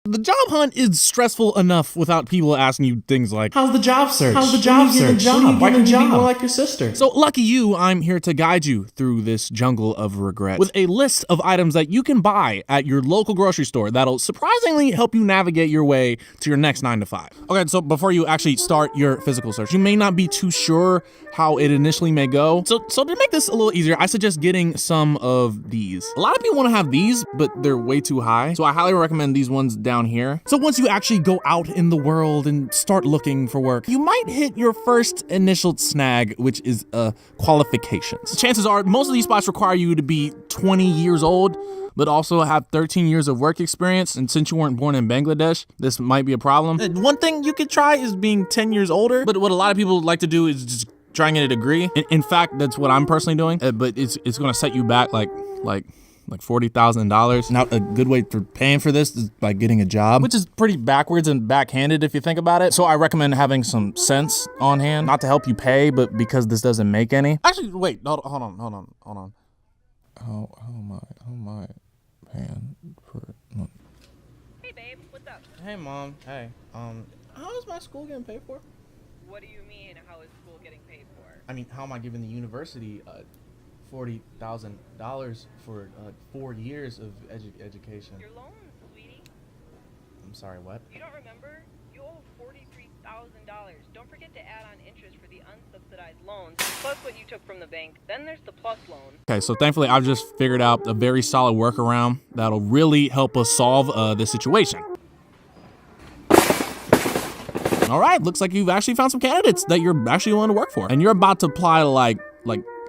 The job hunt is stressful enough without people asking you things like, how's the job search? How's the job search? Why can't you be more like your sister? So lucky you, I'm here to guide you through this jungle of regret with a list of items that you can buy at your local grocery store that'll surprisingly help you navigate your way to your next 9 to 5. Okay, so before you actually start your physical search, you may not be too sure how it initially may go. So to make this a little easier, I suggest getting some of these. A lot of people want to have these, but they're way too high. So I highly recommend these ones down here. So once you actually go out in the world and start looking for work, you might hit your first initial snag, which is qualifications. Chances are most of these spots require you to be 20 years old, but also have 13 years of work experience. And since you weren't born in Bangladesh, this might be a problem. One thing you could try is being 10 years older, but what a lot of people like to do is just try and get a degree. In fact, that's what I'm personally doing, but it's gonna set you back like $40,000. Now, a good way for paying for this is by getting a job, which is pretty backwards and backhanded if you think about it. So I recommend having some sense on hand, not to help you pay, but because this doesn't make any. Actually, wait, hold on. How am I paying for it? Hey babe, what's up? Hey mom, hey, how is my school getting paid for? What do you mean, how is school getting paid for? I mean, how am I giving the university $40,000 for 4 years of education? Your loan, sweetie. I'm sorry, what? You don't remember? You owe $43,000. Don't forget to add on interest for the unsubsidized loans, plus what you took from the bank. Then there's the plus loan. Okay, so thankfully I've just figured out a very solid workaround that'll really help us solve this situation. All right, looks like you've actually found some candidates that you're actually willing to work for, and you're about to apply to like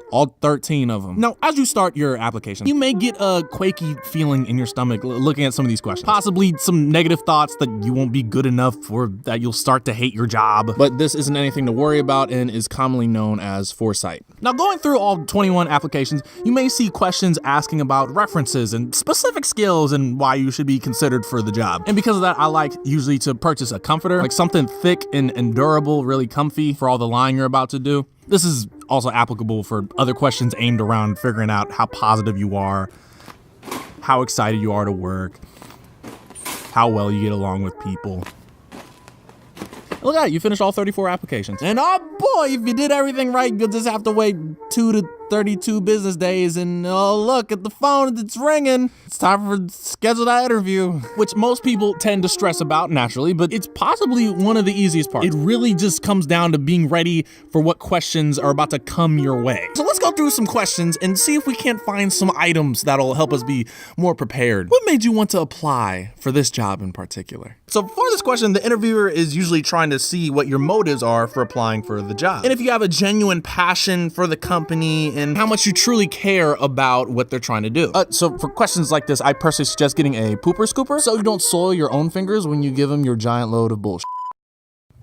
all 13 of them. Now, as you start your application, you may get a quaky feeling in your stomach looking at some of these questions. Possibly some negative thoughts that you won't be good enough or that you'll start to hate your job. But this isn't anything to worry about and is commonly known as foresight. Now, going through all 21 applications, you may see questions asking about references and specific skills and why you should be considered for the job. And because of that, I like usually to purchase a comforter, like something thick and durable, really comfy for all the lying you're about to do. This is also applicable for other questions aimed around figuring out how positive you are, how excited you are to work, how well you get along with people. Look at that, you finished all 34 applications. And oh boy, if you did everything right, you'll just have to wait 2 to 32 business days and oh look at the phone, it's ringing. It's time for schedule that interview. Which most people tend to stress about naturally, but it's possibly one of the easiest parts. It really just comes down to being ready for what questions are about to come your way. So let's go through some questions and see if we can't find some items that'll help us be more prepared. What made you want to apply for this job in particular? So for this question, the interviewer is usually trying to see what your motives are for applying for the job. And if you have a genuine passion for the company and how much you truly care about what they're trying to do. So for questions like this, I personally suggest getting a pooper scooper so you don't soil your own fingers when you give them your giant load of bullshit.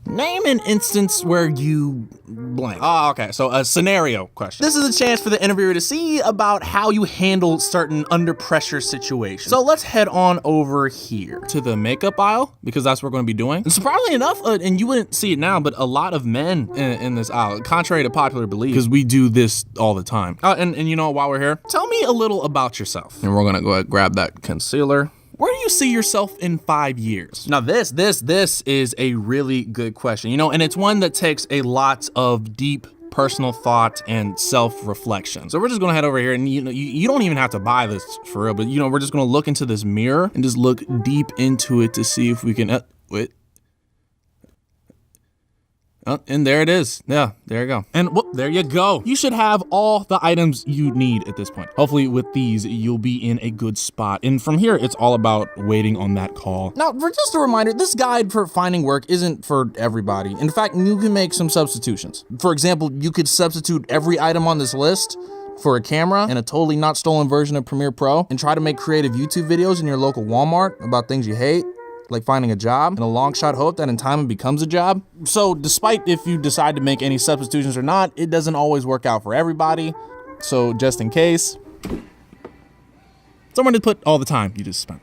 Name an instance where you blank. Oh, okay, so a scenario question. This is a chance for the interviewer to see about how you handle certain under pressure situations. So let's head on over here to the makeup aisle because that's what we're going to be doing. And surprisingly enough, and you wouldn't see it now, but a lot of men in this aisle, contrary to popular belief, because we do this all the time. And you know, while we're here, tell me a little about yourself. And we're going to go ahead and grab that concealer. Where do you see yourself in 5 years? Now this is a really good question, you know, and it's one that takes a lot of deep personal thought and self-reflection. So we're just gonna head over here and you don't even have to buy this for real, but you know, we're just gonna look into this mirror and just look deep into it to see if we can, Oh, and there it is. Yeah, there you go. And whoop, there you go. You should have all the items you need at this point. Hopefully with these, you'll be in a good spot. And from here, it's all about waiting on that call. Now, for just a reminder, this guide for finding work isn't for everybody. In fact, you can make some substitutions. For example, you could substitute every item on this list for a camera and a totally not stolen version of Premiere Pro and try to make creative YouTube videos in your local Walmart about things you hate, like finding a job, and a long shot hope that in time it becomes a job. So despite if you decide to make any substitutions or not, it doesn't always work out for everybody. So just in case, somewhere to put all the time you just spent.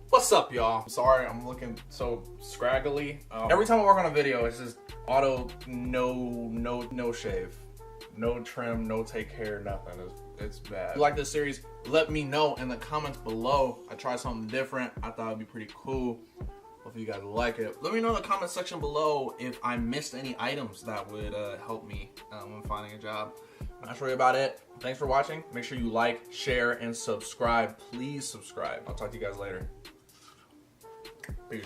What's up, y'all? Sorry, I'm looking so scraggly. Every time I work on a video, it's just auto no shave, no trim, no take care, nothing. It's It's bad. If you like this series, let me know in the comments below. I tried something different. I thought it'd be pretty cool. Hopefully you guys like it. Let me know in the comment section below if I missed any items that would help me when finding a job. That's really about it. Thanks for watching. Make sure you like, share, and subscribe. Please subscribe. I'll talk to you guys later. Peace.